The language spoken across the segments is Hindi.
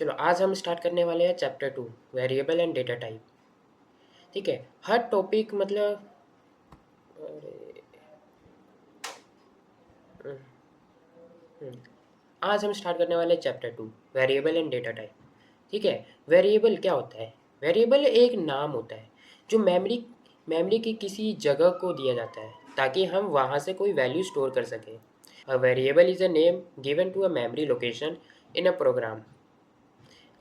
चलो आज हम स्टार्ट करने वाले हैं chapter 2 variable and data type. ठीक है, हर टॉपिक मतलब अरे, हम्म, हम्म, आज हम स्टार्ट करने वाले हैं chapter 2 variable and data type. ठीक है, वेरिएबल क्या होता है? वेरिएबल एक नाम होता है जो मेमोरी मेमोरी की किसी जगह को दिया जाता है ताकि हम वहाँ से कोई वैल्यू स्टोर कर सकें। A variable is a name given to a memory location in a program.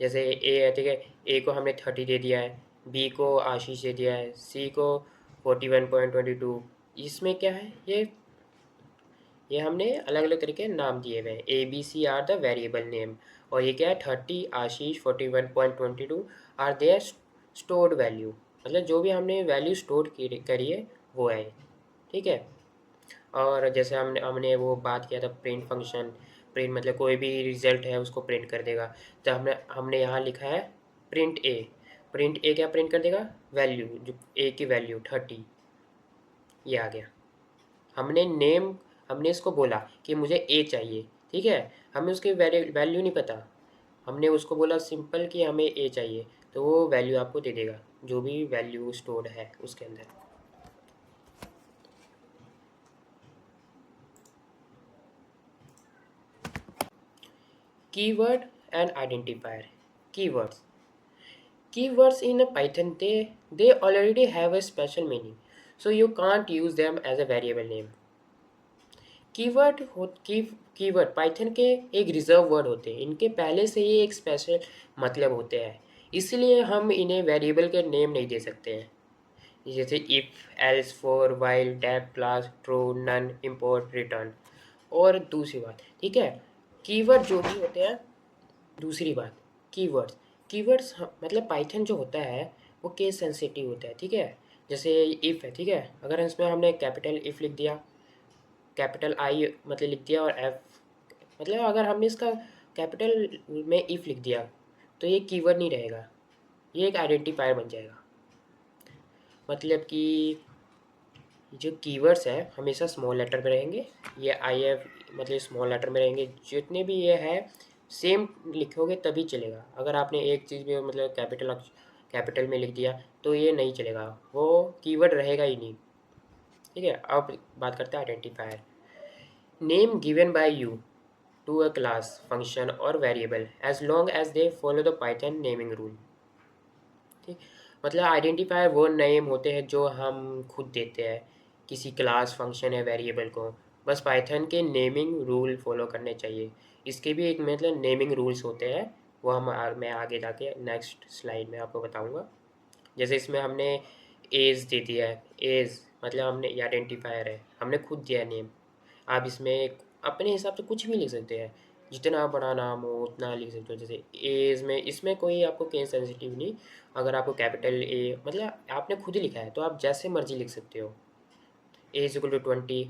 जैसे ए है, ठीक है, ए को हमने 30 दे दिया है, बी को आशीष दे दिया है, सी को 41.22। इसमें क्या है, ये हमने अलग अलग तरीके नाम दिए हुए हैं। A B C are the variable name. और ये क्या है, 30 Ashish 41.22 are their stored value. मतलब जो भी हमने वैल्यू स्टोर करी है वो है। ठीक है, और जैसे हमने हमने वो बात किया था प्रिंट फंक्शन। प्रिंट मतलब कोई भी रिजल्ट है उसको प्रिंट कर देगा। तो हमने हमने यहाँ लिखा है प्रिंट ए। प्रिंट ए क्या प्रिंट कर देगा? वैल्यू, जो ए की वैल्यू 30, ये आ गया। हमने नेम, हमने इसको बोला कि मुझे ए चाहिए। ठीक है, हमें उसकी वैल्यू नहीं पता, हमने उसको बोला सिंपल कि हमें ए चाहिए, तो वो वैल्यू आपको दे देगा जो भी वैल्यू स्टोर्ड है उसके अंदर। Keyword and identifier. Keywords, keywords in a Python, they already have a special meaning, so you can't use them as a variable name. Keyword हो कीवर्ड पाइथन के एक रिजर्व वर्ड होते हैं, इनके पहले से ही एक स्पेशल मतलब होते हैं, इसलिए हम इन्हें वेरिएबल के नेम नहीं दे सकते हैं। जैसे if, else, for, while, def, class, true, none, import, return. और दूसरी बात, ठीक है, कीवर्ड जो भी होते हैं, दूसरी बात, कीवर्ड्स कीवर्ड्स मतलब पाइथन जो होता है वो केस सेंसिटिव होता है। ठीक है, जैसे इफ़ है, ठीक है, अगर इसमें हमने कैपिटल इफ़ लिख दिया, कैपिटल आई मतलब लिख दिया, और एफ मतलब अगर हमने इसका कैपिटल में इफ़ लिख दिया तो ये कीवर्ड नहीं रहेगा, ये एक आइडेंटिफायर बन जाएगा। मतलब कि जो कीवर्ड्स हैं हमेशा स्मॉल लेटर में रहेंगे, ये आई एफ मतलब स्मॉल लेटर में रहेंगे, जितने भी ये है सेम लिखोगे तभी चलेगा। अगर आपने एक चीज़ भी मतलब कैपिटल में लिख दिया तो ये नहीं चलेगा, वो कीवर्ड रहेगा ही नहीं। ठीक है, अब बात करते हैं identifier. Name given by you to a class, function और variable as long as they follow the Python naming rule. ठीक, मतलब आइडेंटिफायर वो नेम होते हैं जो हम खुद देते हैं किसी क्लास, फंक्शन या वेरिएबल को, बस पाइथन के नेमिंग रूल फॉलो करने चाहिए। इसके भी एक मतलब नेमिंग रूल्स होते हैं, वो मैं आगे जाके नेक्स्ट स्लाइड में आपको बताऊंगा। जैसे इसमें हमने एज दे दिया है, एज मतलब हमने ये आइडेंटिफायर है, हमने खुद दिया है नेम। आप इसमें अपने हिसाब से कुछ भी लिख सकते हैं, जितना बड़ा नाम हो उतना लिख सकते हो। जैसे एज में इसमें कोई आपको केस सेंसिटिव नहीं, अगर आपको कैपिटल ए मतलब आपने खुद ही लिखा है तो आप जैसे मर्जी लिख सकते हो। Age equal to 20,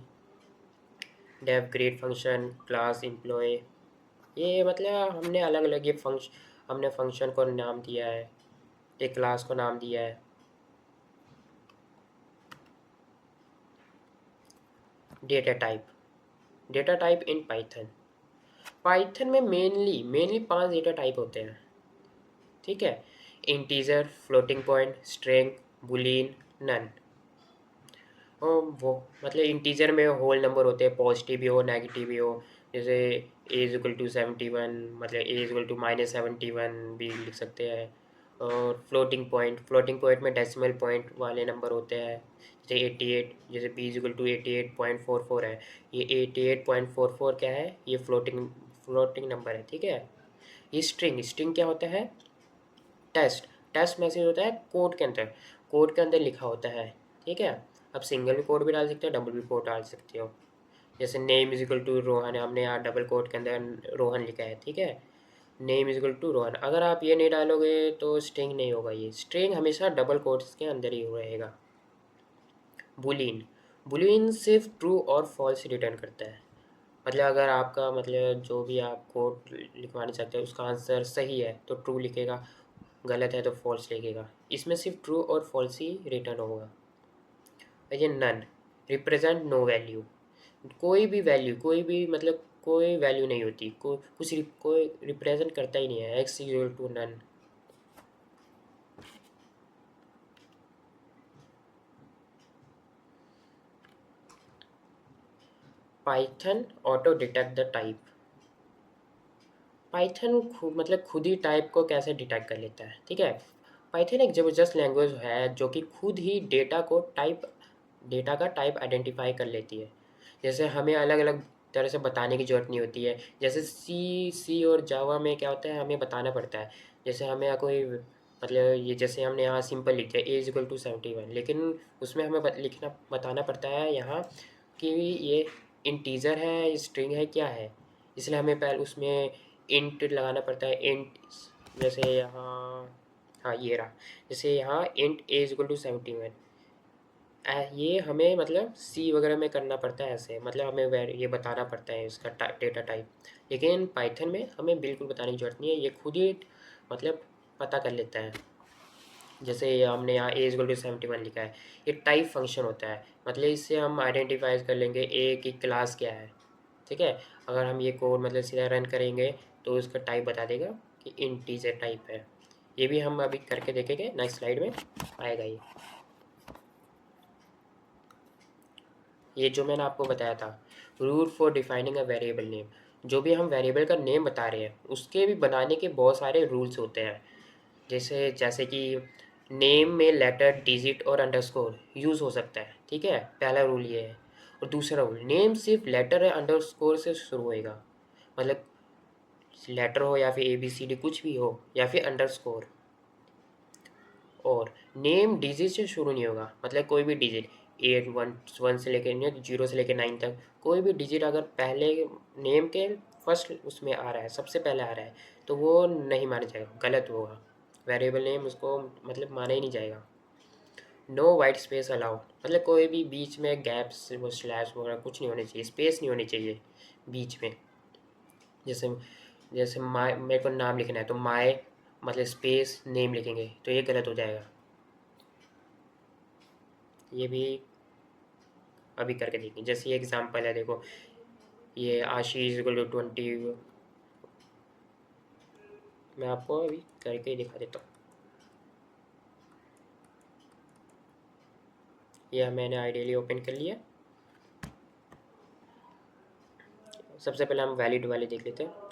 def grade function, class employ, ये मतलब हमने अलग अलग ये हमने फंक्शन को नाम दिया है, एक क्लास को नाम दिया है। Data type, data type in Python. Python में मेनली 5 डेटा टाइप होते हैं। ठीक है, integer, floating point, string, boolean, none. और वो मतलब इंटीजर में होल नंबर होते हैं, पॉजिटिव भी हो नेगेटिव भी हो। जैसे ए इज इक्वल टू 71 मतलब ए इज इक्वल टू -71 भी लिख सकते हैं। और फ्लोटिंग पॉइंट में डेसिमल पॉइंट वाले नंबर होते हैं, जैसे 88, जैसे बी इज इक्वल टू 88.44 है, ये 88.44 क्या है, ये फ्लोटिंग नंबर है। ठीक है, ये स्ट्रिंग क्या होता है, टेस्ट टेस्ट मैसेज होता है कोड के अंदर लिखा होता है। ठीक है, अब सिंगल भी कोड भी डाल सकते हो, डबल भी कोड डाल सकते हो। जैसे name is equal to Rohan है, हमने यहाँ डबल कोड के अंदर रोहन लिखा है। ठीक है, name is equal to Rohan, अगर आप ये नहीं डालोगे तो स्ट्रिंग नहीं होगा, ये स्ट्रिंग हमेशा डबल कोड्स के अंदर ही रहेगा। बुलियन, बुलियन सिर्फ ट्रू और फॉल्स रिटर्न करता है। मतलब अगर आपका मतलब जो भी आप कोड लिखवाना चाहते हैं उसका आंसर सही है तो ट्रू लिखेगा, गलत है तो फॉल्स लिखेगा। इसमें सिर्फ ट्रू और फॉल्स ही रिटर्न होगा। और ये नन रिप्रेजेंट नो वैल्यू, कोई भी वैल्यू, कोई भी मतलब कोई वैल्यू नहीं होती, कोई रिप्रेजेंट करता ही नहीं है, x equal to none. Python auto detect the type. Python मतलब खुद ही टाइप को कैसे डिटेक्ट कर लेता है, ठीक है। पाइथन एक ज़बरदस्त लैंग्वेज है जो कि खुद ही डेटा का टाइप आइडेंटिफाई कर लेती है। जैसे हमें अलग अलग तरह से बताने की ज़रूरत नहीं होती है। जैसे सी और जावा में क्या होता है, हमें बताना पड़ता है। जैसे हमें कोई मतलब ये जैसे हमने यहाँ सिंपल लिख दिया A = 71, लेकिन उसमें हमें लिखना बताना पड़ता है यहाँ कि ये इंटीजर है, स्ट्रिंग है, क्या है। इसलिए हमें पहले उसमें इंट लगाना पड़ता है। इंट जैसे यहाँ, हाँ ये रहा, जैसे यहाँ इंट A = 71। ये हमें मतलब सी वगैरह में करना पड़ता है ऐसे, मतलब हमें ये बताना पड़ता है इसका डेटा टाइप। लेकिन पाइथन में हमें बिल्कुल बताने की ज़रूरत नहीं है, ये खुद ही मतलब पता कर लेता है। जैसे हमने यहाँ A = 71 लिखा है, ये टाइप फंक्शन होता है, मतलब इससे हम आइडेंटिफाई कर लेंगे ए की क्लास क्या है, ठीक है। अगर हम ये कोड मतलब सीधा रन करेंगे तो उसका टाइप बता देगा कि इंटीजर टाइप है। ये भी हम अभी करके देखेंगे, नेक्स्ट स्लाइड में आएगा ये जो मैंने आपको बताया था, rule for defining a variable name. जो भी हम वेरिएबल का नेम बता रहे हैं उसके भी बनाने के बहुत सारे रूल्स होते हैं। जैसे जैसे कि नेम में लेटर, डिजिट और अंडरस्कोर यूज़ हो सकता है, ठीक है, पहला रूल ये है। और दूसरा रूल, नेम सिर्फ लेटर या अंडरस्कोर से शुरू होएगा, मतलब लेटर हो या फिर ABCD कुछ भी हो या फिर अंडरस्कोर। और नेम डिजिट से शुरू नहीं होगा, मतलब कोई भी डिजिट 1 से लेकर 0 से लेकर 9 तक कोई भी डिजिट अगर पहले नेम के फर्स्ट उसमें आ रहा है, सबसे पहले आ रहा है, तो वो नहीं माना जाएगा, गलत होगा। वेरिएबल नेम उसको मतलब माना ही नहीं जाएगा। नो वाइट स्पेस अलाउड, मतलब कोई भी बीच में गैप्स वो स्लैश वगैरह कुछ नहीं होने चाहिए, स्पेस नहीं होनी चाहिए बीच में। जैसे जैसे माय, मेरे को नाम लिखना है तो माय मतलब स्पेस नेम लिखेंगे तो ये गलत हो जाएगा। ये भी अभी करके देखेंगे। जैसे ये एग्जांपल है, देखो ये आशीष = 20। मैं आपको अभी करके ही दिखा देता हूँ। यह मैंने आइडियली ओपन कर लिया। सबसे पहले हम वैलिड वाले देख लेते हैं।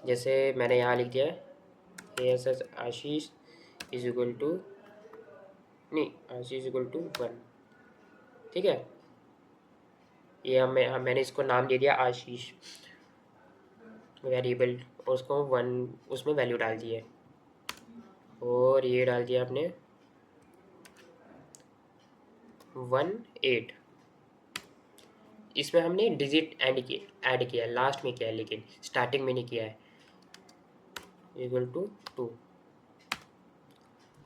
जैसे मैंने यहाँ लिख दिया है ASS Ashish is equal to, नहीं आशीष इक्वल टू 1, ठीक है। ये मैंने इसको नाम दे दिया आशीष वेरिएबल, और उसको 1 उसमें वैल्यू डाल दी है। और ये डाल दिया आपने 18। इसमें हमने डिजिट ऐड किया है, लास्ट में किया है लेकिन स्टार्टिंग में नहीं किया है। Equal to 2।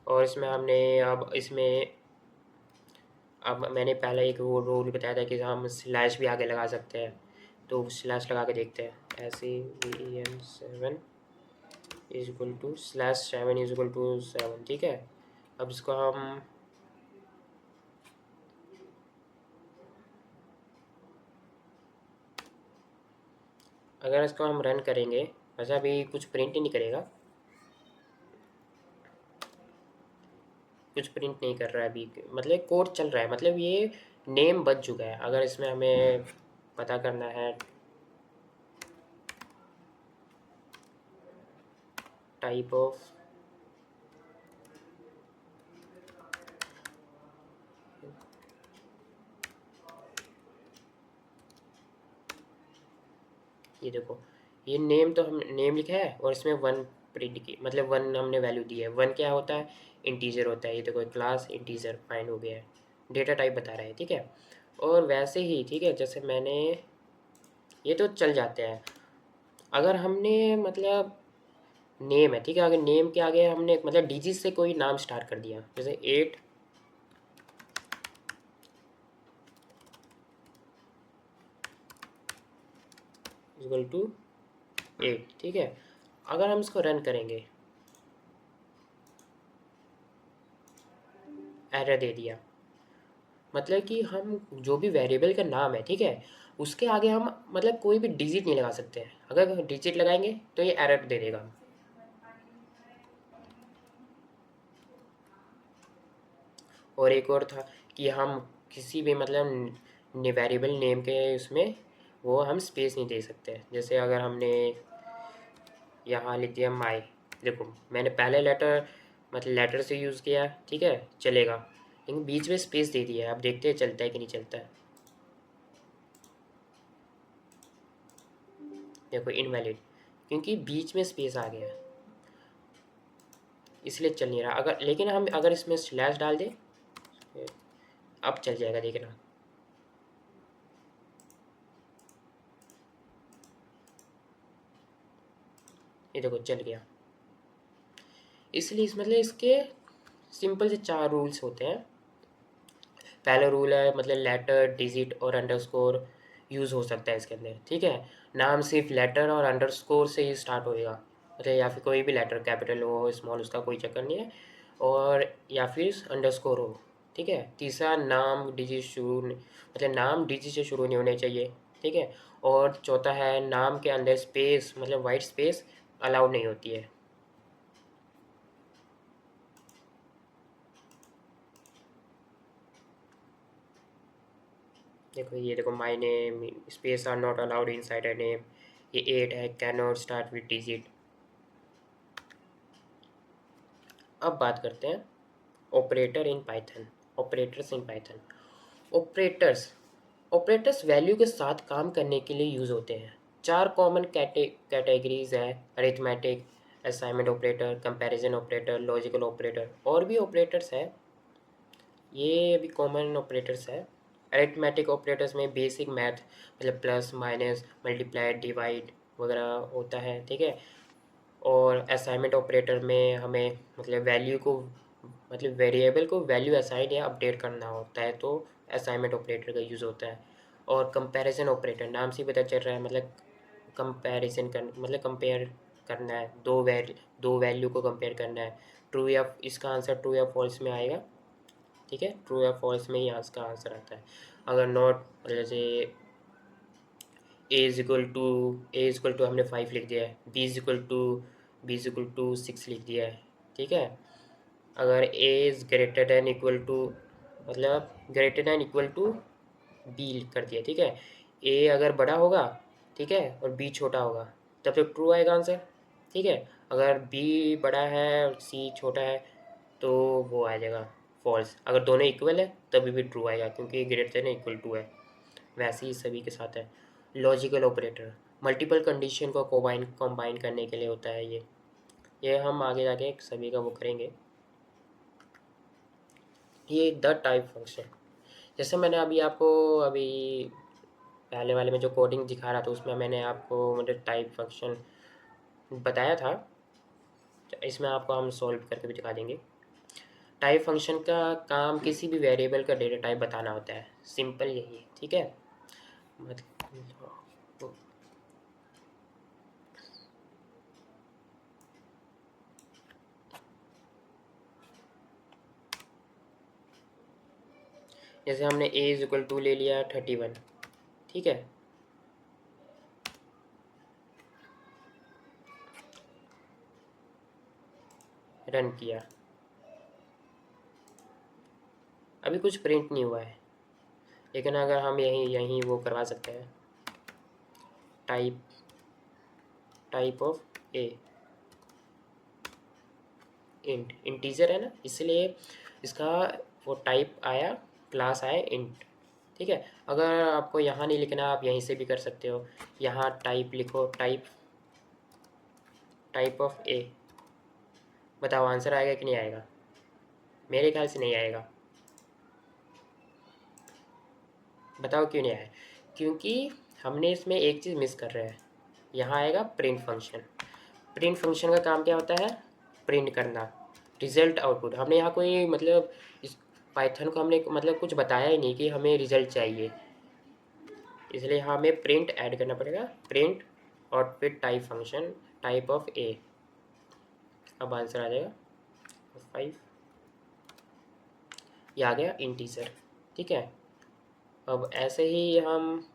और इसमें हमने अब मैंने पहले एक वो रूल बताया था कि हम स्लैश भी आगे लगा सकते हैं, तो स्लैश लगा के देखते हैं। SEVEN is equal to /7 is equal to 7, ठीक है। अब इसको हम अगर इसको हम रन करेंगे, वैसे अभी कुछ प्रिंट ही नहीं करेगा, कुछ प्रिंट नहीं कर रहा है अभी, मतलब कोड चल रहा है, मतलब ये नेम बच चुका है। अगर इसमें हमें पता करना है टाइप ऑफ, ये देखो ये नेम, तो हम नेम लिखा है और इसमें 1 प्रिंट की, मतलब 1 हमने वैल्यू दी है। 1 क्या होता है, इंटीजर होता है। ये देखो क्लास इंटीजर फाइंड हो गया है, डेटा टाइप बता रहा है, ठीक है। और वैसे ही ठीक है, जैसे मैंने ये तो चल जाते हैं। अगर हमने मतलब नेम है, ठीक है, अगर नेम के आगे हमने मतलब डिजिट से कोई नाम स्टार्ट कर दिया, जैसे 8 इक्वल टू 8, ठीक है। अगर हम इसको रन करेंगे, एरर दे दिया, मतलब कि हम जो भी वेरिएबल का नाम है, ठीक है, उसके आगे हम मतलब कोई भी डिजिट नहीं लगा सकते हैं। अगर डिजिट लगाएंगे तो ये एरर दे देगा। और एक और था कि हम किसी भी मतलब वेरिएबल नेम के उसमें वो हम स्पेस नहीं दे सकते। जैसे अगर हमने यहाँ लिख दिया माई, देखो मैंने पहले लेटर मतलब लेटर से यूज़ किया, ठीक है, चलेगा, लेकिन बीच में स्पेस दे दिया है। अब देखते हैं चलता है कि नहीं चलता है। देखो इनवैलिड, क्योंकि बीच में स्पेस आ गया है, इसलिए चल नहीं रहा। अगर लेकिन हम अगर इसमें स्लैश डाल दें, अब चल जाएगा, देखना। ये देखो चल गया। इसलिए मतलब इसके सिंपल से 4 रूल्स होते हैं। पहला रूल है मतलब लेटर, डिजिट और अंडरस्कोर यूज़ हो सकता है इसके अंदर, ठीक है। नाम सिर्फ लेटर और अंडरस्कोर से ही स्टार्ट होएगा, मतलब या फिर कोई भी लेटर कैपिटल हो स्मॉल, उसका कोई चक्कर नहीं है, और या फिर अंडरस्कोर हो, ठीक है। तीसरा, नाम डिजिट शुरू मतलब नाम डिजिट से शुरू नहीं होने चाहिए, ठीक है। और चौथा है नाम के अंदर स्पेस मतलब वाइट स्पेस अलाउड नहीं होती है। देखो ये देखो, my name space are not allowed inside a name. ये 8 है, cannot start with digit. अब बात करते हैं operator in Python. Operators in Python. Operators operators value के साथ काम करने के लिए यूज़ होते हैं। 4 कॉमन कैटेगरीज है: arithmetic, assignment operator, comparison operator, logical operator, और भी ऑपरेटर्स है। ये अभी कॉमन ऑपरेटर्स है। अरिथमेटिक ऑपरेटर्स में बेसिक मैथ मतलब प्लस माइनस मल्टीप्लाई डिवाइड वगैरह होता है, ठीक है। और असाइनमेंट ऑपरेटर में हमें मतलब वैल्यू को मतलब वेरिएबल को वैल्यू असाइन या अपडेट करना होता है, तो असाइनमेंट ऑपरेटर का यूज़ होता है। और कंपैरिजन ऑपरेटर, नाम से ही पता चल रहा है, मतलब कंपैरिजन कर मतलब कंपेयर करना है, दो वैल्यू को कंपेयर करना है। ट्रू या इसका आंसर ट्रू या फॉल्स में आएगा, ठीक है। ट्रू या फॉल्स में ही इसका आंसर आता है। अगर नॉट जैसे ए इज इक्वल टू हमने 5 लिख दिया है, बी इज इक्वल टू 6 लिख दिया है, ठीक है। अगर a is greater than equal to मतलब greater than equal to b कर दिया, ठीक है। ए अगर बड़ा होगा, ठीक है, और बी छोटा होगा, तब तो ट्रू आएगा आंसर, ठीक है। अगर बी बड़ा है और सी छोटा है तो वो आ जाएगा फॉल्स। अगर दोनों इक्वल है तभी भी ट्रू आएगा, क्योंकि ग्रेटर दैन इक्वल टू है। वैसे ही सभी के साथ है। लॉजिकल ऑपरेटर मल्टीपल कंडीशन को कंबाइन करने के लिए होता है। ये हम आगे जाके सभी का वो करेंगे। ये द टाइप फंक्शन, जैसे मैंने अभी आपको अभी पहले वाले में जो कोडिंग दिखा रहा था उसमें मैंने आपको मतलब टाइप फंक्शन बताया था, तो इसमें आपको हम सॉल्व करके भी दिखा देंगे। टाइप फंक्शन का काम किसी भी वेरिएबल का डेटा टाइप बताना होता है, सिंपल यही है, ठीक है। मतलब जैसे हमने ए इज इक्वल टू ले लिया 31, ठीक है। रन किया, अभी कुछ प्रिंट नहीं हुआ है, लेकिन अगर हम यहीं यहीं वो करवा सकते हैं, type type of a integer है ना, इसलिए इसका वो टाइप आया, क्लास आया इंट, ठीक है। अगर आपको यहाँ नहीं लिखना आप यहीं से भी कर सकते हो। यहाँ टाइप लिखो, टाइप ऑफ ए। बताओ आंसर आएगा कि नहीं आएगा? मेरे ख्याल से नहीं आएगा। बताओ क्यों नहीं आया? क्योंकि हमने इसमें एक चीज़ मिस कर रहे हैं। यहाँ आएगा प्रिंट फंक्शन। प्रिंट फंक्शन का काम क्या होता है? प्रिंट करना रिजल्ट आउटपुट। हमने यहाँ कोई मतलब इस पाइथन को हमने मतलब कुछ बताया ही नहीं कि हमें रिजल्ट चाहिए, इसलिए यहाँ हमें प्रिंट ऐड करना पड़ेगा, प्रिंट और फिर टाइप फंक्शन टाइप ऑफ ए। अब आंसर आ जाएगा 5। ये आ गया इंटीजर। ठीक है। अब ऐसे ही हम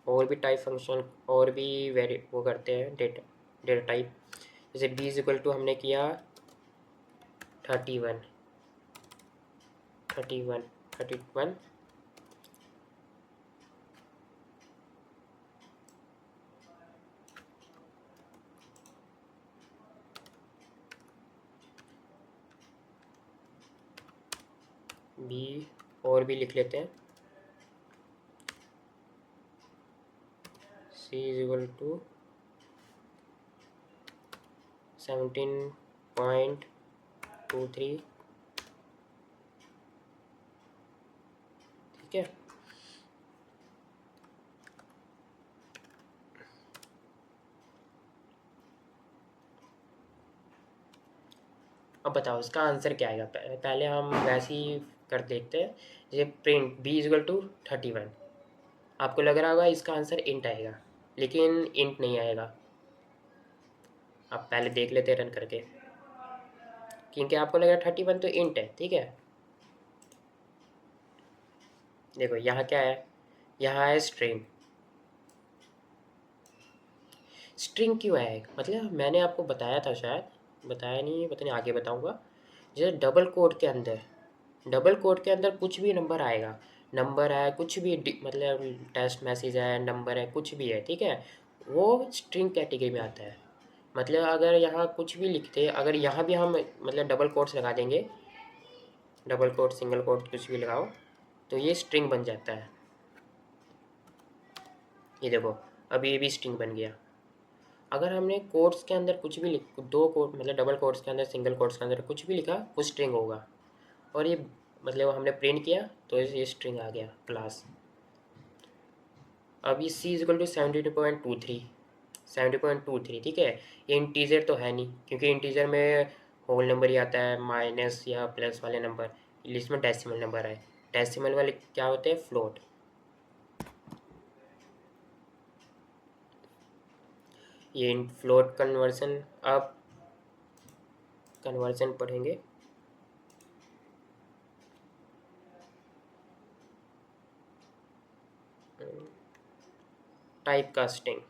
और भी टाइप फंक्शन और भी वेरी वो करते हैं डेटा डेटा टाइप। जैसे बी इज इक्वल टू हमने किया 31 31 31 बी और भी लिख लेते हैं सी इज इक्वल टू 17.23। ठीक है। अब बताओ इसका आंसर क्या आएगा। पहले हम वैसे ही कर देखते हैं। जैसे प्रिंट बी इजल टू 31, आपको लग रहा होगा इसका आंसर इंट आएगा, लेकिन इंट नहीं आएगा। आप पहले देख लेते हैं रन करके, क्योंकि आपको लग रहा है 31 तो इंट है। ठीक है, देखो यहाँ क्या है, यहाँ है स्ट्रिंग। स्ट्रिंग क्यों है, मतलब मैंने आपको बताया था, शायद बताया नहीं, पता नहीं, आगे बताऊँगा। जैसे डबल कोड के अंदर कुछ भी नंबर आएगा, नंबर है कुछ भी, मतलब टेक्स्ट मैसेज है, नंबर है, कुछ भी है, ठीक है, वो स्ट्रिंग कैटेगरी में आता है। मतलब अगर यहाँ कुछ भी लिखते, अगर यहाँ भी हम मतलब डबल कोट्स लगा देंगे, डबल कोट सिंगल कोट कुछ भी लगाओ, तो ये स्ट्रिंग बन जाता है। ये देखो अभी ये भी स्ट्रिंग बन गया। अगर हमने कोट्स के अंदर कुछ भी लिख, दो कोट मतलब डबल कोट्स के अंदर, सिंगल कोट्स के अंदर कुछ भी लिखा, वो स्ट्रिंग होगा। और ये मतलब हमने प्रिंट किया तो ये स्ट्रिंग आ गया क्लास। अब ये सी इज इक्वल टू 70.23, ठीक है। ये इंटीजर तो है नहीं, क्योंकि इंटीजर में होल नंबर ही आता है, माइनस या प्लस वाले नंबर। इसमें डेसिमल नंबर है। डेसिमल वाले क्या होते हैं, फ्लोट। ये फ्लोट कन्वर्सन, अब कन्वर्सन पढ़ेंगे। Type casting.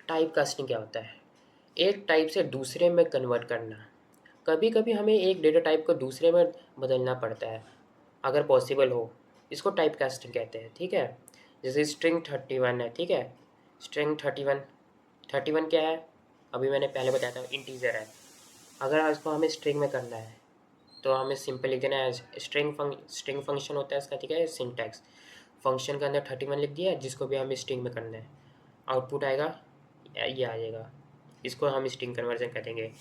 टाइप कास्टिंग क्या होता है, एक टाइप से दूसरे में कन्वर्ट करना। कभी कभी हमें एक डेटा टाइप को दूसरे में बदलना पड़ता है, अगर पॉसिबल हो। इसको टाइप कास्टिंग कहते हैं, ठीक है। जैसे स्ट्रिंग 31 है, ठीक है। स्ट्रिंग 31 क्या है, अभी मैंने पहले बताया था, इंटीजर है। अगर इसको हमें स्ट्रिंग में करना है तो हमें सिंपल लिख देना है, स्ट्रिंग फंक्शन होता है इसका, ठीक है। सिंटैक्स, फंक्शन के अंदर 31 लिख दिया, जिसको भी हमें स्ट्रिंग में करना है, आउटपुट आएगा, ये आ जाएगा। इसको हम स्ट्रिंग कन्वर्जन करेंगे।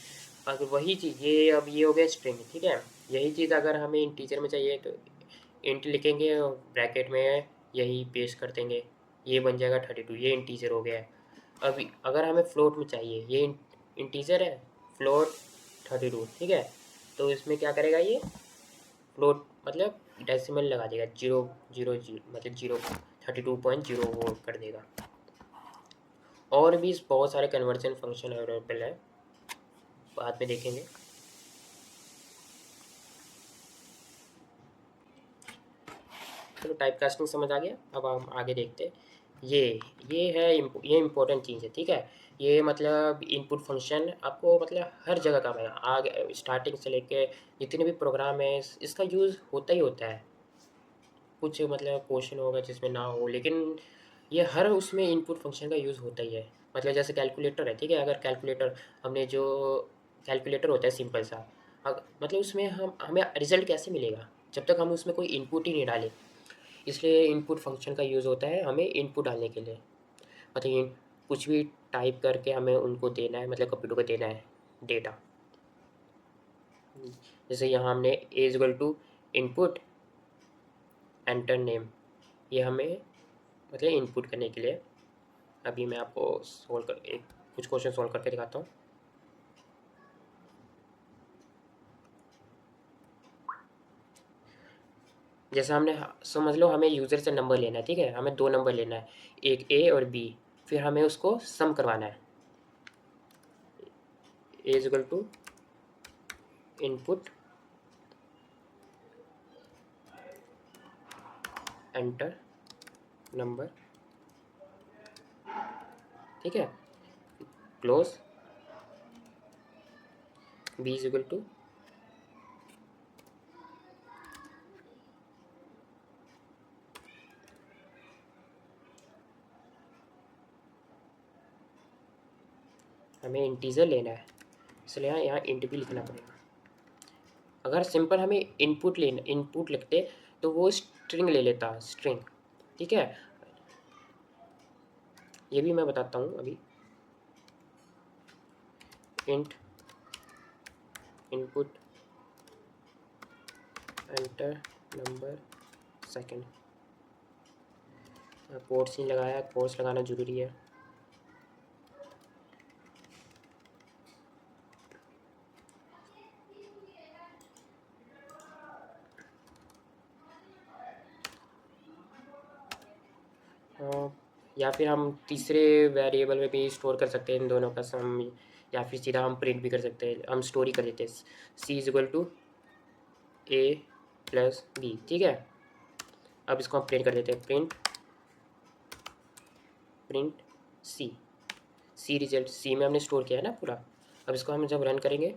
अगर वही चीज़, ये अब ये हो गया स्ट्रिंग, ठीक है। यही चीज़ अगर हमें इंटीजर में चाहिए तो इंट लिखेंगे और ब्रैकेट में यही पेस्ट कर देंगे, ये बन जाएगा 32, ये इंटीजर हो गया है। अभी अगर हमें फ्लोट में चाहिए, ये इंटीजर है, फ्लोट 32, ठीक है। तो इसमें क्या करेगा, ये फ्लोट मतलब डेसिमल लगा देगा, जीरो जीरो जीरो, मतलब 32.0 वो कर देगा। और भी बहुत सारे कन्वर्जन फंक्शन अवेलेबल है, बाद में देखेंगे। चलो टाइप कास्टिंग समझ आ गया, अब हम आगे देखते हैं। ये ये है ये इम्पोर्टेंट चीज़ है, ठीक है। ये मतलब इनपुट फंक्शन आपको मतलब हर जगह काम है, आगे स्टार्टिंग से लेके जितने भी प्रोग्राम है इसका यूज़ होता ही होता है। कुछ मतलब क्वेश्चन होगा जिसमें ना हो, लेकिन ये हर उसमें इनपुट फंक्शन का यूज़ होता ही है। मतलब जैसे कैलकुलेटर है, ठीक है। अगर कैलकुलेटर हमने जो कैलकुलेटर होता है सिंपल सा, मतलब उसमें हमें रिजल्ट कैसे मिलेगा जब तक हम उसमें कोई इनपुट ही नहीं डालें। इसलिए इनपुट फंक्शन का यूज़ होता है हमें इनपुट डालने के लिए। मतलब ये कुछ भी टाइप करके हमें उनको देना है, मतलब कंप्यूटर को देना है डेटा। जैसे यहाँ हमने a is equal to input enter name, ये हमें मतलब इनपुट करने के लिए। अभी मैं आपको सोल्व कर एक कुछ क्वेश्चन सोल्व करके दिखाता हूँ। जैसे हमने समझ लो हमें यूज़र से नंबर लेना है, ठीक है। हमें दो नंबर लेना है, एक ए और बी, फिर हमें उसको सम करवाना है। A is equal to input enter number, ठीक है, close, b is equal to हमें इंटीजर लेना है, इसलिए यहाँ इंट भी लिखना पड़ेगा। अगर सिंपल हमें इनपुट लिखते तो वो स्ट्रिंग ले लेता, स्ट्रिंग, ठीक है। ये भी मैं बताता हूँ अभी। Int input enter number second, quotes नहीं लगाया, कोट्स लगाना ज़रूरी है। या फिर हम तीसरे वेरिएबल में भी स्टोर कर सकते हैं इन दोनों का सम, या फिर सीधा हम प्रिंट भी कर सकते हैं, हम स्टोर ही कर देते हैं c is equal to a plus b, ठीक है। अब इसको हम प्रिंट कर देते हैं, print print c, c result c में हमने स्टोर किया है ना पूरा। अब इसको हम जब रन करेंगे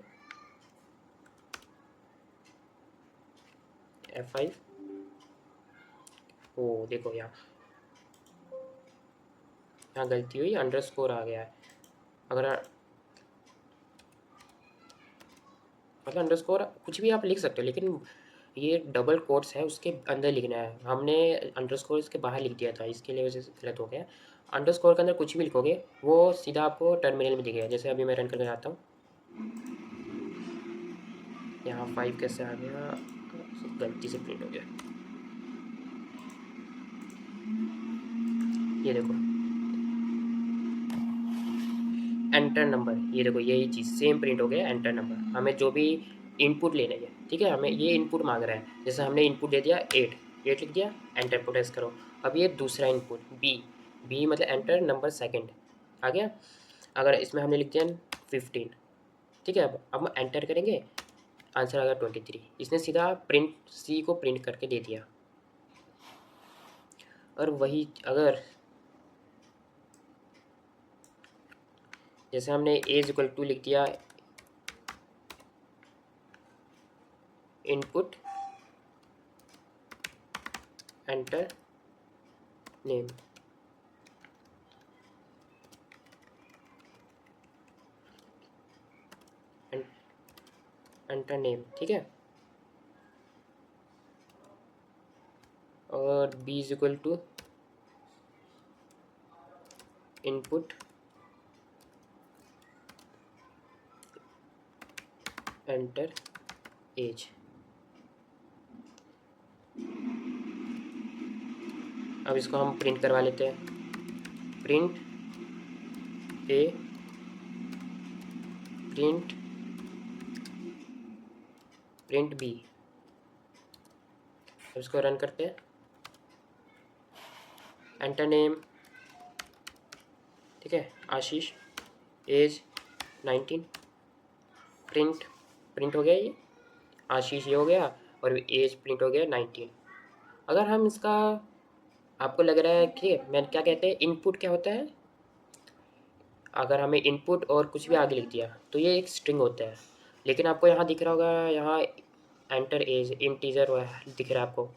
F5, ओ देखो यहाँ गलती हुई, अंडरस्कोर आ गया है। अगर मतलब अंडरस्कोर कुछ भी आप लिख सकते हो, लेकिन ये डबल कोट्स है उसके अंदर लिखना है, हमने अंडरस्कोर इसके बाहर लिख दिया था, इसके लिए वजह से गलत हो गया। अंडरस्कोर के अंदर कुछ भी लिखोगे वो सीधा आपको टर्मिनल में दिखेगा। जैसे अभी मैं रन करके आता हूँ, यहाँ 5 कैसे आ गया, गलती से प्रिंट हो गया, ये देखो एंटर नंबर, ये देखो यही चीज़ सेम प्रिंट हो गया, एंटर नंबर। हमें जो भी इनपुट लेना है, ठीक है, हमें ये इनपुट मांग रहा है। जैसे हमने इनपुट दे दिया 8 लिख दिया, एंटर प्रेस करो। अब ये दूसरा इनपुट बी मतलब एंटर नंबर सेकंड आ गया। अगर इसमें हमने लिख दिया 15, ठीक है, अब हम एंटर करेंगे, आंसर आ गया 23। इसने सीधा प्रिंट सी को प्रिंट करके दे दिया। और वही अगर जैसे हमने ए इज इक्वल टू लिख दिया input enter name, enter name, ठीक है, और B is equal to input enter age. अब इसको हम प्रिंट करवा लेते हैं, print A print print B. अब इसको रन करते हैं, एंटर नेम, ठीक है, आशीष, एज 19, प्रिंट हो गया ये आशीष, ये हो गया, और एज प्रिंट हो गया 19। अगर हम इसका, आपको लग रहा है कि मैं क्या कहते हैं इनपुट क्या होता है, अगर हमें इनपुट और कुछ भी आगे लिख दिया तो ये एक स्ट्रिंग होता है। लेकिन आपको यहाँ दिख रहा होगा, यहाँ एंटर एज इंटीजर दिख रहा है आपको,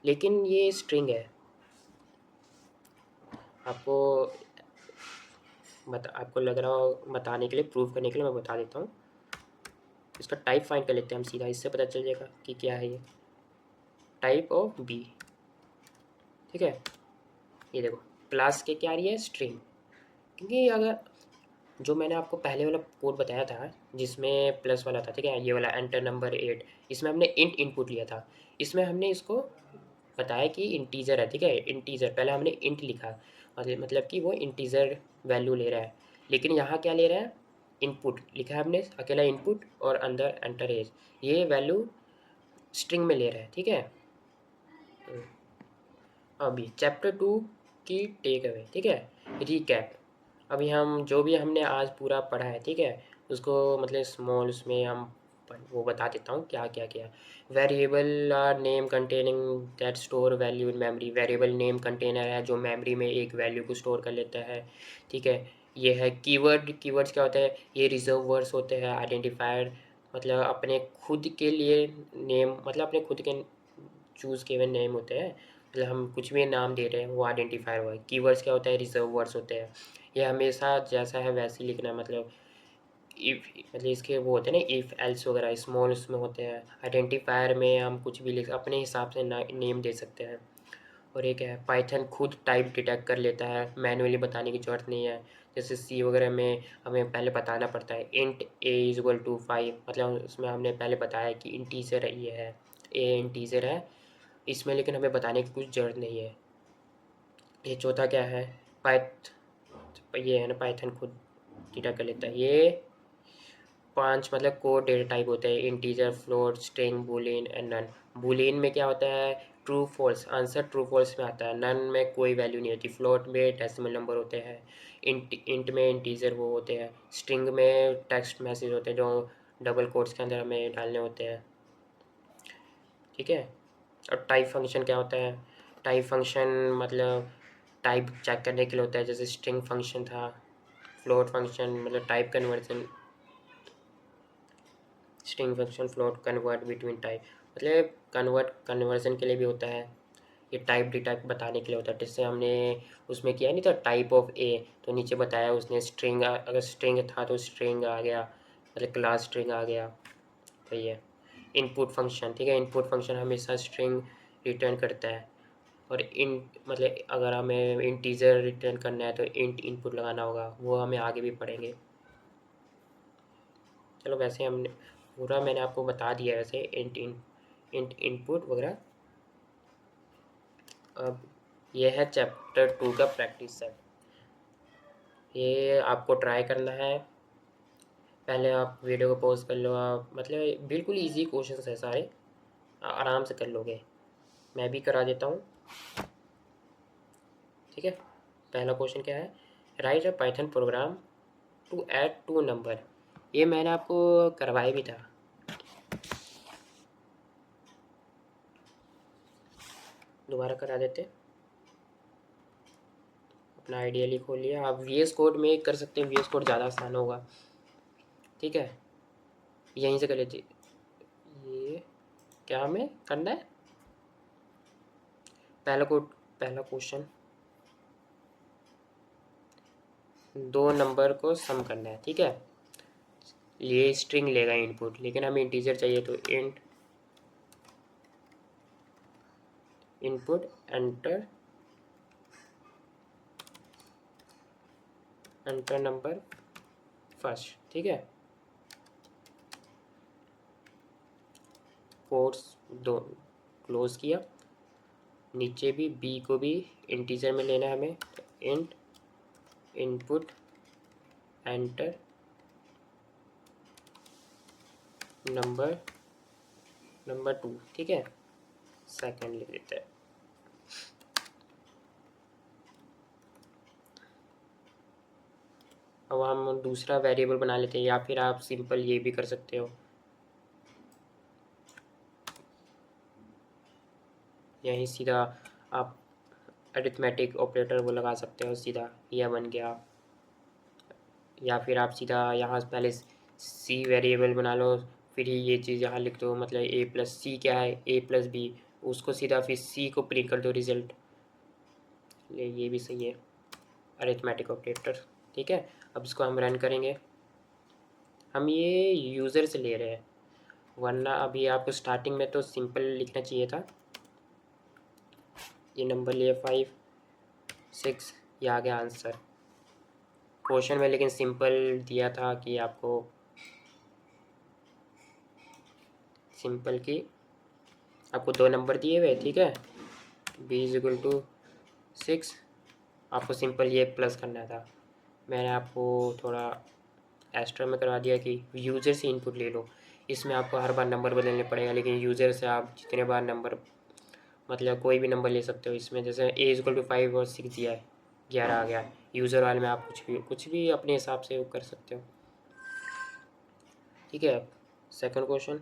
लेकिन ये स्ट्रिंग है। आपको लग रहा हो, बताने के लिए, प्रूव करने के लिए मैं बता देता हूँ। इसका टाइप फाइंड कर लेते हैं हम सीधा, इससे पता चल जाएगा कि क्या है ये, टाइप ऑफ बी, ठीक है। ये देखो क्लास के क्या आ रही है, स्ट्रिंग। क्योंकि अगर जो मैंने आपको पहले वाला कोड बताया था जिसमें प्लस वाला था, ठीक है, ये वाला एंटर नंबर 8, इसमें हमने इंट इनपुट लिया था। इसमें हमने इसको बताया कि इंटीजर है, ठीक है, इंटीजर पहले हमने इंट लिखा, मतलब कि वो इंटीजर वैल्यू ले रहा है। लेकिन यहाँ क्या ले रहा है, इनपुट लिखा है हमने, अकेला इनपुट और अंदर एंटर एज, ये वैल्यू स्ट्रिंग में ले रहा है, ठीक है। अभी चैप्टर 2 की टेक अवे, ठीक है, रिकैप। अभी हम जो भी हमने आज पूरा पढ़ा है, ठीक है, उसको मतलब स्मॉल उसमें हम वो बता देता हूँ क्या क्या क्या। Variable are name containing that store value in memory. Variable name container है जो मेमोरी में एक वैल्यू को स्टोर कर लेता है, ठीक है। ये है कीवर्ड। कीवर्ड्स क्या होता है, ये रिजर्व वर्ड्स होते हैं। आइडेंटिफायर मतलब अपने खुद के लिए नेम, मतलब अपने खुद के चूज़ किए हुए नेम होते हैं, मतलब हम कुछ भी नाम दे रहे हैं वो आइडेंटिफायर हुआ है। कीवर्ड्स क्या होता है, रिजर्व वर्ड्स होते हैं। ये हमेशा जैसा है वैसे ही लिखना है, मतलब इफ़, मतलब इसके वो होते हैं ना इफ़ एल्स वगैरह, स्मॉल उसमें होते हैं। आइडेंटिफायर में हम कुछ भी लिख अपने हिसाब से नेम दे सकते हैं। और एक है पाइथन खुद टाइप डिटेक्ट कर लेता है, मैनुअली बताने की ज़रूरत नहीं है। जैसे सी वगैरह में हमें पहले बताना पड़ता है int A is equal to 5, मतलब उसमें हमने पहले बताया कि इंटीजर ये है, ए इंटीजर है इसमें, लेकिन हमें बताने की कुछ ज़रूरत नहीं है। ये चौथा क्या है, पाइथ ये है ना पाइथन खुद डिटेक्ट कर लेता है। ये 5 मतलब कोड डेटा टाइप होते हैं, integer, float, string, boolean and none. Boolean में क्या होता है, true false, answer true false में आता है। नन में कोई वैल्यू नहीं होती। फ्लोट में डेसिमल नंबर होते हैं। इंट में इंटीजर वो होते हैं। स्ट्रिंग में टेक्स्ट मैसेज होते हैं जो डबल कोट्स के अंदर हमें डालने होते हैं, ठीक है। और टाइप फंक्शन क्या होता है, टाइप फंक्शन मतलब टाइप चेक करने के लिए होता है, जैसे स्ट्रिंग फंक्शन था। फ्लोट फंक्शन मतलब type conversion, string function float convert between type, मतलब कन्वर्जन के लिए भी होता है। ये टाइप डिटेक्ट बताने के लिए होता है। जैसे हमने उसमें किया नहीं था टाइप ऑफ ए, तो नीचे बताया उसने स्ट्रिंग, अगर स्ट्रिंग था तो स्ट्रिंग आ गया, मतलब क्लास स्ट्रिंग आ गया। तो ये इनपुट फंक्शन, ठीक है। इनपुट फंक्शन हमेशा स्ट्रिंग रिटर्न करता है। और इन मतलब अगर हमें इंटीजर रिटर्न करना है तो इंट इनपुट लगाना होगा, वो हमें आगे भी पढ़ेंगे। चलो वैसे हमने पूरा मैंने आपको बता दिया वैसे इंट इनपुट वगैरह। अब ये है चैप्टर 2 का प्रैक्टिस सेट। ये आपको ट्राई करना है। पहले आप वीडियो को पॉज कर लो, आप मतलब बिल्कुल इजी क्वेश्चंस है सारे, आराम से कर लोगे। मैं भी करा देता हूँ, ठीक है। पहला क्वेश्चन क्या है, write a Python program to add 2 number. ये मैंने आपको करवाया भी था, दोबारा करा देते। अपना आइडियली खोल लिया, आप वी एस कोड में कर सकते हैं, वी एस कोड ज़्यादा आसान होगा, ठीक है। यहीं से कर लेते। ये क्या हमें करना है, पहला कोड, पहला क्वेश्चन 2 नंबर को सम करना है, ठीक है। ये स्ट्रिंग लेगा इनपुट, लेकिन हमें इंटीजर चाहिए, तो int input enter enter number first, ठीक है। कोट्स दो क्लोज किया। नीचे भी बी को भी इंटीजर में लेना है हमें, तो इंट इनपुट एंटर नंबर 2, ठीक है। सेकंड लिख देते हैं। अब हम दूसरा वेरिएबल बना लेते हैं, या फिर आप सिंपल ये भी कर सकते हो, यहीं सीधा आप अरिथमेटिक ऑपरेटर वो लगा सकते हो सीधा, यह बन गया। या फिर आप सीधा यहाँ से पहले सी वेरिएबल बना लो, फिर ही ये चीज़ यहाँ लिख दो, मतलब ए प्लस सी क्या है, ए प्लस बी, उसको सीधा फिर सी को प्रिंट कर दो रिजल्ट। ये भी सही है, अरिथमेटिक ऑपरेटर, ठीक है। अब इसको हम रन करेंगे। हम ये यूज़र से ले रहे हैं, वरना अभी आपको स्टार्टिंग में तो सिंपल लिखना चाहिए था। ये नंबर लिए 5 6, ये आ गया आंसर क्वेश्चन में, लेकिन सिंपल दिया था कि आपको सिंपल की आपको 2 नंबर दिए हुए, ठीक है। बी इज इक्वल टू 6, आपको सिंपल ये प्लस करना था। मैंने आपको थोड़ा एक्स्ट्रा में करवा दिया कि यूज़र से इनपुट ले लो। इसमें आपको हर बार नंबर बदलने पड़ेगा, लेकिन यूज़र से आप जितने बार नंबर, मतलब कोई भी नंबर ले सकते हो इसमें। जैसे ए इज इक्वल टू 5 और 6 दिया है, 11 आ गया। यूज़र वाले में आप कुछ भी अपने हिसाब से कर सकते हो, ठीक है। Second question,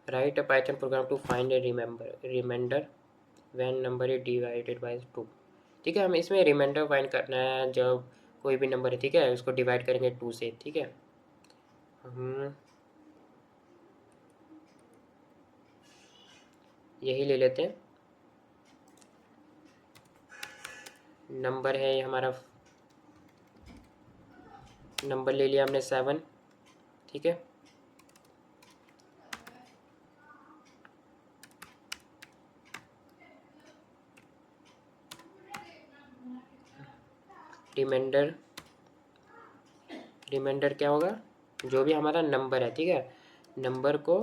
write a Python program to find a remainder when number is divided by 2। ठीक है, हमें इसमें रिमाइंडर फाइंड करना है जब कोई भी नंबर है, ठीक है, उसको डिवाइड करेंगे 2 से। ठीक है, हम यही ले लेते हैं। नंबर है ये हमारा, नंबर ले लिया हमने 7। ठीक है, रिमाइंडर, रिमाइंडर क्या होगा, जो भी हमारा नंबर है, ठीक है, नंबर को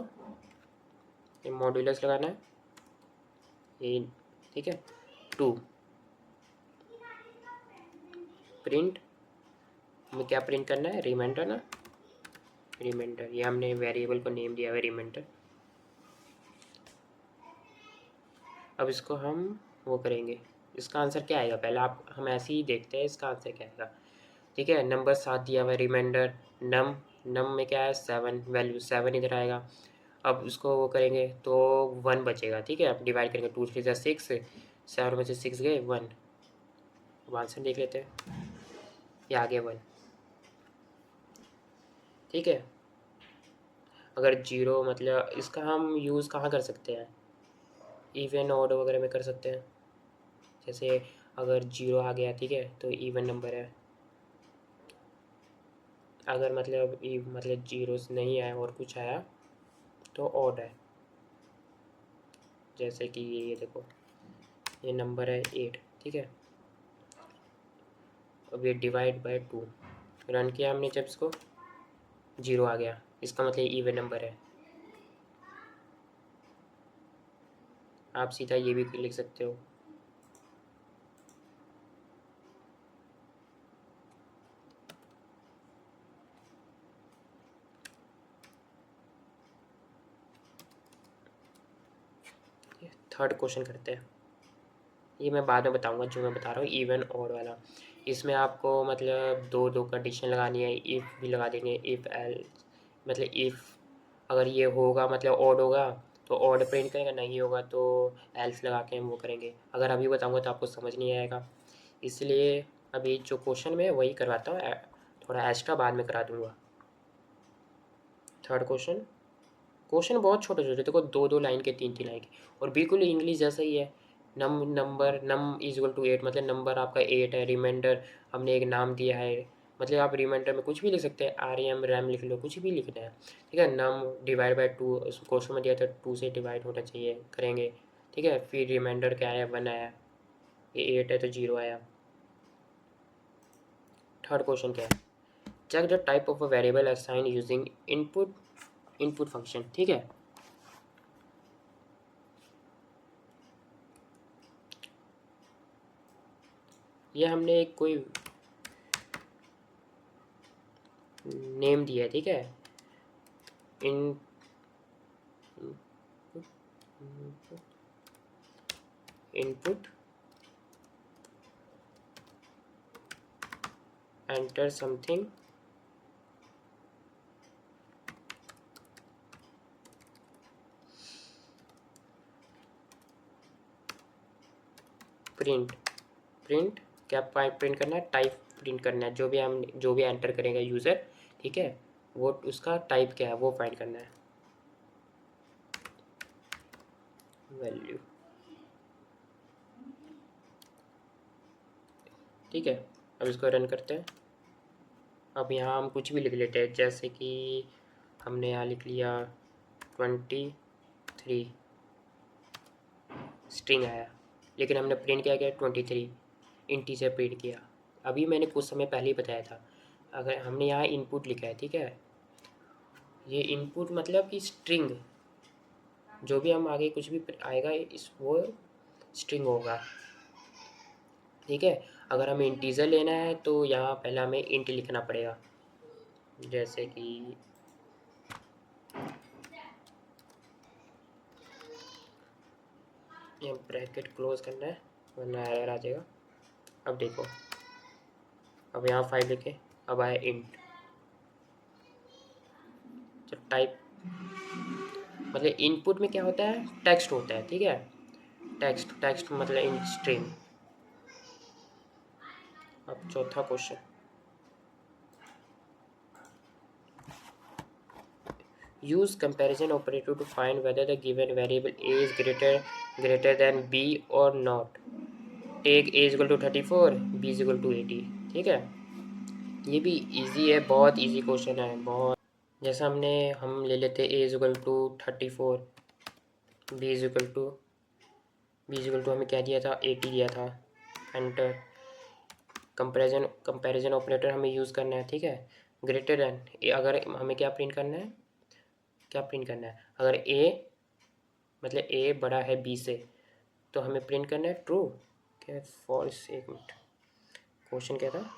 मॉड्यूलस लगाना है ये, ठीक है, 2 प्रिंट, हमें क्या प्रिंट करना है, रिमाइंडर ना, रिमाइंडर, ये हमने वेरिएबल को नेम दिया है रिमाइंडर। अब इसको हम वो करेंगे, इसका आंसर क्या आएगा, पहले आप हम ऐसे ही देखते हैं इसका आंसर क्या आएगा। ठीक है, नंबर 7 दिया हुआ है, रिमाइंडर नम में क्या है 7, वैल्यू 7 इधर आएगा। अब उसको वो करेंगे तो 1 बचेगा। ठीक है, अब डिवाइड करेंगे, 2 3 6, 7 में से 6 गए 1। अब आंसर देख लेते हैं, ये आ गया 1। ठीक है, अगर जीरो मतलब इसका हम यूज़ कहाँ कर सकते हैं, इवन ऑड वगैरह में कर सकते हैं। जैसे अगर जीरो आ गया, ठीक है, तो इवन नंबर है। अगर मतलब जीरो नहीं आया और कुछ आया तो ऑड है। जैसे कि ये देखो, ये नंबर है 8। ठीक है, अब ये डिवाइड बाय 2 रन किया हमने, जब इसको जीरो आ गया, इसका मतलब इवन नंबर है। आप सीधा ये भी लिख सकते हो। थर्ड क्वेश्चन करते हैं, ये मैं बाद में बताऊंगा, जो मैं बता रहा हूँ इवन ऑड वाला। इसमें आपको मतलब दो दो कंडीशन लगानी है, इफ़ भी लगा देंगे, इफ़ एल मतलब इफ़ अगर ये होगा मतलब ऑड होगा तो ऑड प्रिंट करेंगे, नहीं होगा तो एल्स लगा के हम वो करेंगे। अगर अभी बताऊंगा तो आपको समझ नहीं आएगा, इसलिए अभी जो क्वेश्चन में वही करवाता हूँ, थोड़ा एक्स्ट्रा बाद में करा दूंगा। थर्ड क्वेश्चन, क्वेश्चन बहुत छोटे छोटे, देखो दो दो लाइन के, तीन तीन लाइन के, और बिल्कुल इंग्लिश जैसा ही है। नम इज इक्वल टू 8, मतलब नंबर आपका 8 है। रिमाइंडर हमने एक नाम दिया है, मतलब आप रिमाइंडर में कुछ भी लिख सकते हैं, आर एम रैम लिख लो, कुछ भी लिखना है। ठीक है, नम डिवाइड बाई 2, क्वेश्चन में दिया था 2 से डिवाइड होना चाहिए, करेंगे। ठीक है, फिर रिमाइंडर क्या आया, 1 आया, ये 8 है तो 0 आया। थर्ड क्वेश्चन क्या है, check the type of a variable assign using input function. ठीक है, ये हमने एक कोई नेम दिया है। ठीक है, in input enter something print, print क्या प्रिंट करना है, टाइप प्रिंट करना है, जो भी एंटर करेगा यूज़र, ठीक है, वो उसका टाइप क्या है वो फाइंड करना है, वैल्यू। ठीक है, अब इसको रन करते हैं। अब यहाँ हम कुछ भी लिख लेते हैं, जैसे कि हमने यहाँ लिख लिया 23 स्ट्रिंग आया, लेकिन हमने प्रिंट क्या किया 23 इंटीजर प्रिंट किया। अभी मैंने कुछ समय पहले ही बताया था, अगर हमने यहाँ इनपुट लिखा है, ठीक है, ये इनपुट मतलब कि स्ट्रिंग, जो भी हम आगे कुछ भी आएगा इस वो स्ट्रिंग होगा। ठीक है, अगर हमें इंटीजर लेना है तो यहाँ पहले हमें इंट लिखना पड़ेगा, जैसे कि ये ब्रैकेट क्लोज करना है वरना एरर आ जाएगा। अब देखो अब यहाँ 5 लिखे, अब आया इंट। जब टाइप मतलब इनपुट में क्या होता है, टेक्स्ट होता है, ठीक है, टेक्स्ट मतलब इन स्ट्रिंग। अब चौथा question, use comparison operator to find whether the given variable a is greater than b or not. take a is equal to 34, b is equal to 80। ठीक है, ये भी इजी है, बहुत इजी क्वेश्चन है, बहुत। जैसा हम ले लेते a is equal to 34, b is equal to हमें क्या दिया था, 80 दिया था। एंटर। कंपैरिजन ऑपरेटर हमें यूज़ करना है, ठीक है। ग्रेटर देन, अगर हमें क्या प्रिंट करना है, अगर a मतलब a बड़ा है b से, तो हमें प्रिंट करना है ट्रू क्या फॉल्स। एक मिनट, क्वेश्चन क्या था,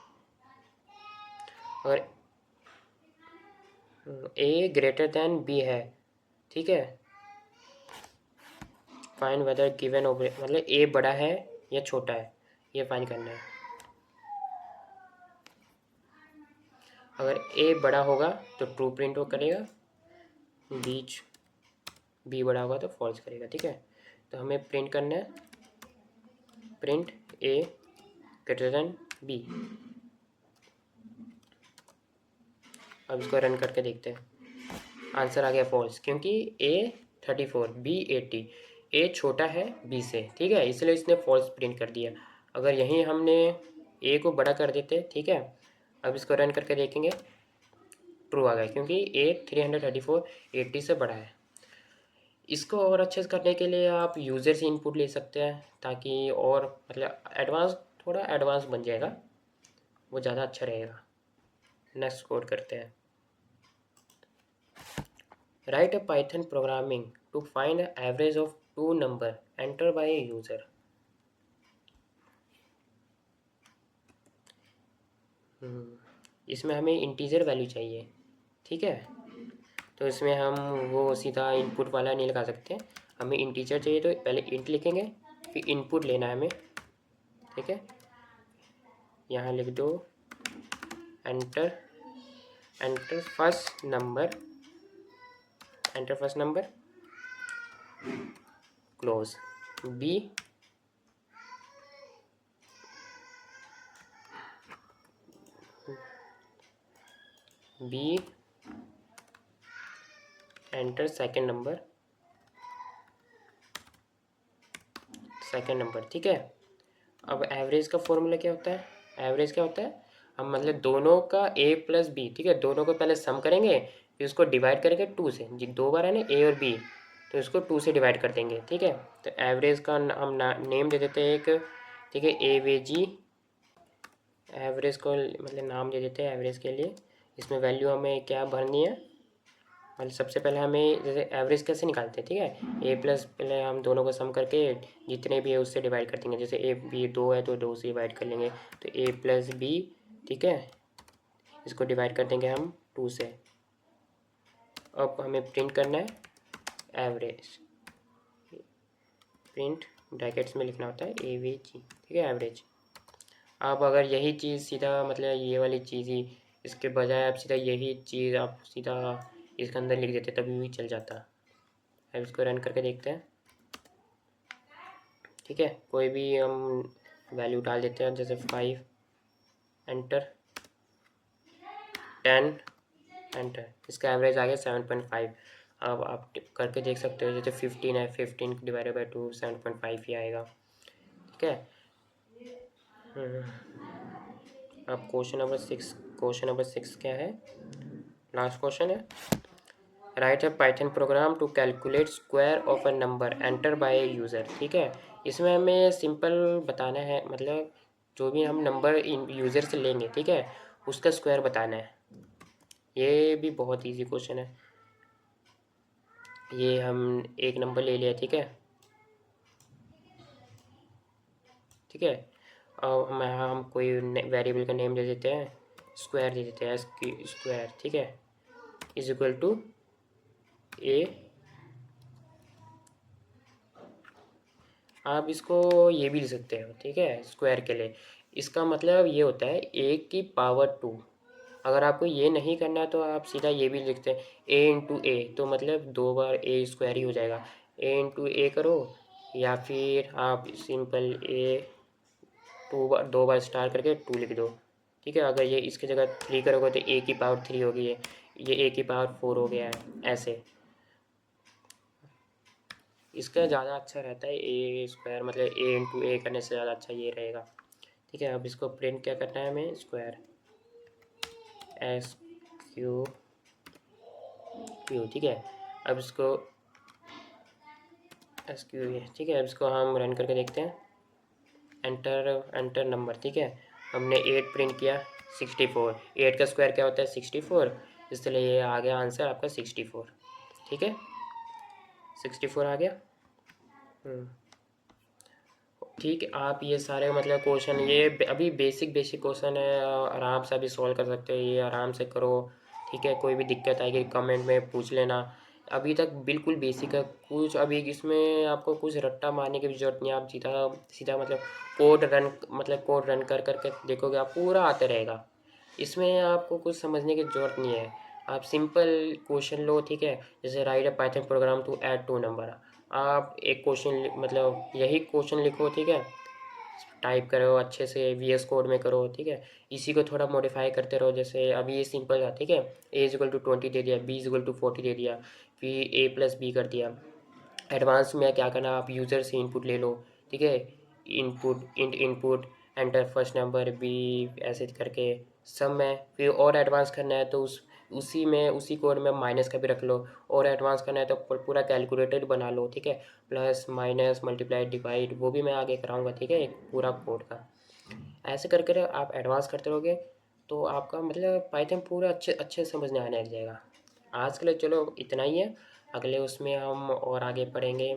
अगर a ग्रेटर देन b है, ठीक है, फाइंड वेदर गिवन मतलब a बड़ा है या छोटा है, ये फाइंड करना है। अगर a बड़ा होगा तो ट्रू प्रिंट वो करेगा, बीच b बड़ा होगा तो फॉल्स करेगा, ठीक है। तो हमें प्रिंट करना है, print a greater than b। अब इसको रन करके देखते हैं, आंसर आ गया फॉल्स, क्योंकि a 34 b 80, a छोटा है b से, ठीक है, इसलिए इसने फॉल्स प्रिंट कर दिया। अगर यहीं हमने a को बड़ा कर देते, ठीक है, अब इसको रन करके देखेंगे, ट्रू आ गया, क्योंकि a 334 80 से बड़ा है। इसको और अच्छे से करने के लिए आप यूज़र से इनपुट ले सकते हैं, ताकि और मतलब थोड़ा एडवांस बन जाएगा, वो ज़्यादा अच्छा रहेगा। नेक्स्ट कोड करते हैं, write a Python programming to find average of two number enter by a user. इसमें हमें इंटीजर वैल्यू चाहिए, ठीक है, तो इसमें हम वो सीधा इनपुट वाला नहीं लगा सकते, हमें इंटीजर चाहिए, तो पहले इंट लिखेंगे, फिर इनपुट लेना है हमें, ठीक है। यहाँ लिख दो enter first number, close B enter second number, ठीक है। अब एवरेज का फॉर्मूला क्या होता है, हम मतलब दोनों का a प्लस बी, ठीक है, दोनों को पहले सम करेंगे, फिर उसको डिवाइड करेंगे 2 से, जी 2 बार है ना a और b, तो इसको 2 से डिवाइड कर देंगे, ठीक है। तो एवरेज का हम नेम दे देते हैं एक, ठीक है, एवेजी, एवरेज को मतलब नाम दे देते हैं एवरेज के लिए। इसमें वैल्यू हमें क्या भरनी है, मतलब सबसे पहले हमें जैसे एवरेज कैसे निकालते हैं, ठीक है, a प्लस पहले हम दोनों को सम करके जितने भी है उससे डिवाइड कर देंगे, जैसे a b 2 है तो 2 से डिवाइड कर लेंगे, तो a प्लस b, ठीक है, इसको डिवाइड कर देंगे हम 2 से। अब हमें प्रिंट करना है एवरेज, प्रिंट ब्रैकेट्स में लिखना होता है AVG, ठीक है, एवरेज। आप अगर यही चीज़ सीधा मतलब ये वाली चीज़ ही इसके बजाय आप सीधा यही चीज़ आप सीधा इसके अंदर लिख देते तभी भी चल जाता। अब इसको रन करके देखते हैं, ठीक है, कोई भी हम वैल्यू डाल देते हैं, जैसे 5, एंटर 10, एंटर, इसका एवरेज आ गया 7.5। अब आप करके देख सकते हो, जैसे 15 है, 15 डिवाइडेड बाई 2 7.5 ही आएगा, ठीक है। अब क्वेश्चन नंबर 6 क्या है, लास्ट क्वेश्चन है, write a Python program to calculate square of a number enter by a user, ठीक है। इसमें हमें सिंपल बताना है, मतलब जो भी हम नंबर इन यूज़र से लेंगे, ठीक है, उसका स्क्वायर बताना है। ये भी बहुत इजी क्वेश्चन है। ये हम एक नंबर ले लिया, ठीक है, और हम कोई वेरिएबल का नेम दे देते हैं, स्क्वायर दे देते हैं, स्क्वायर, ठीक है, इज इक्वल टू ए आप इसको ये भी लिख सकते हो, ठीक है, स्क्वायर के लिए। इसका मतलब ये होता है ए की पावर 2। अगर आपको ये नहीं करना तो आप सीधा ये भी लिखते हैं ए इंटू ए, तो मतलब 2 बार ए स्क्वायर ही हो जाएगा। ए इंटू ए करो, या फिर आप सिंपल ए 2 बार 2 बार स्टार करके 2 लिख दो, ठीक है। अगर ये इसकी जगह 3 करोगे तो ए की पावर 3 होगी, ये ए की पावर 4 हो गया है, ऐसे। इसका ज़्यादा अच्छा रहता है ए स्क्वायर, मतलब ए इंटू ए करने से ज़्यादा अच्छा ये रहेगा, ठीक है। अब इसको प्रिंट क्या करना है हमें, स्क्वायर एस क्यू क्यू, ठीक है। अब इसको एस क्यू, ठीक है। अब इसको हम रन करके देखते हैं। एंटर एंटर नंबर, ठीक है। हमने 8 प्रिंट किया, 64। 8 का स्क्वायर क्या होता है, 64, इसलिए ये आ गया आंसर आपका 64, ठीक है। 64 आ गया। हम्म, ठीक है। आप ये सारे मतलब क्वेश्चन, ये अभी बेसिक बेसिक क्वेश्चन है, आराम से अभी सॉल्व कर सकते हो, ये आराम से करो, ठीक है। कोई भी दिक्कत आएगी कमेंट में पूछ लेना। अभी तक बिल्कुल बेसिक है कुछ, अभी इसमें आपको कुछ रट्टा मारने की भी ज़रूरत नहीं है। आप सीधा सीधा मतलब कोड रन कर करके देखोगे, आप पूरा आता रहेगा। इसमें आपको कुछ समझने की ज़रूरत नहीं है। आप सिंपल क्वेश्चन लो, ठीक है। जैसे write a Python program to add 2 number, आप एक क्वेश्चन मतलब यही क्वेश्चन लिखो, ठीक है। टाइप करो अच्छे से, वीएस कोड में करो, ठीक है। इसी को थोड़ा मॉडिफाई करते रहो। जैसे अभी ये सिंपल था, ठीक है। ए इज इक्वल टू 20 दे दिया, बी इज इक्वल टू 40 दे दिया, फिर ए प्लस बी कर दिया। एडवांस में क्या करना, आप यूज़र से इनपुट ले लो, ठीक है। Input enter first number B, ऐसे करके सब में। फिर और एडवांस करना है तो उसी कोड में माइनस का भी रख लो। और एडवांस करना है तो पूरा कैलकुलेटर बना लो, ठीक है। प्लस माइनस मल्टीप्लाई डिवाइड वो भी मैं आगे कराऊंगा, ठीक है, एक पूरा कोड का। ऐसे करके आप एडवांस करते रहोगे तो आपका मतलब पाइथन पूरा अच्छे अच्छे समझने आने लग जाएगा। आज के लिए चलो इतना ही है। अगले उसमें हम और आगे पढ़ेंगे,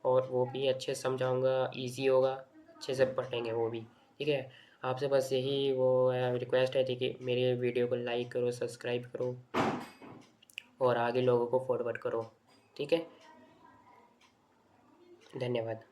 और वो भी अच्छे से समझाऊंगा, इजी होगा, अच्छे से पढ़ेंगे वो भी, ठीक है। आपसे बस यही वो रिक्वेस्ट है थी कि मेरे वीडियो को लाइक करो, सब्सक्राइब करो, और आगे लोगों को फॉरवर्ड करो, ठीक है। धन्यवाद।